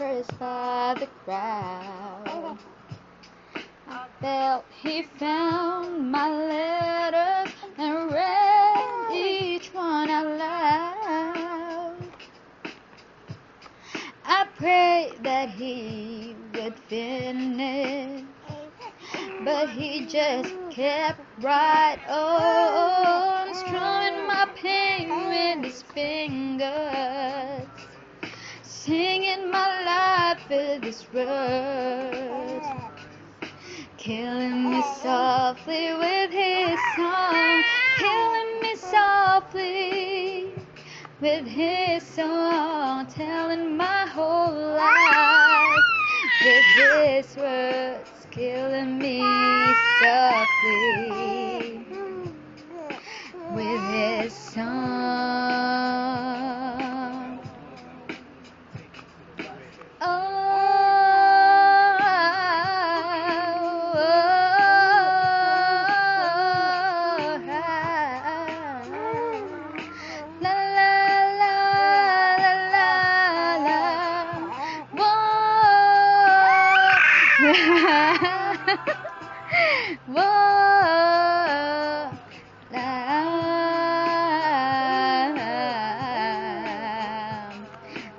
pressed by the crowd. I felt he found my letters and read each one out loud. I prayed that he would finish, but he just kept right on, strumming my pain with his fingers, singing my life with his words, killing me softly with his song, killing me softly with his song, telling my whole life with his words, killing me softly with his song.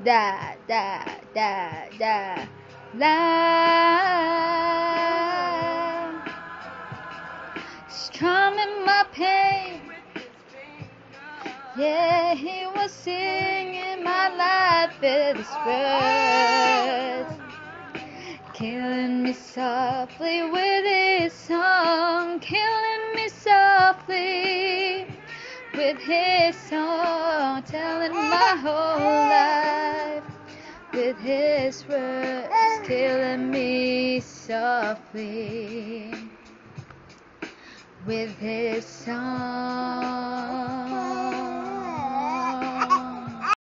Da da da da la, strumming my pain. Yeah, he was singing my life with his words, killing me softly with his song, killing me softly with his song, telling my whole life with his words, killing me softly with his song.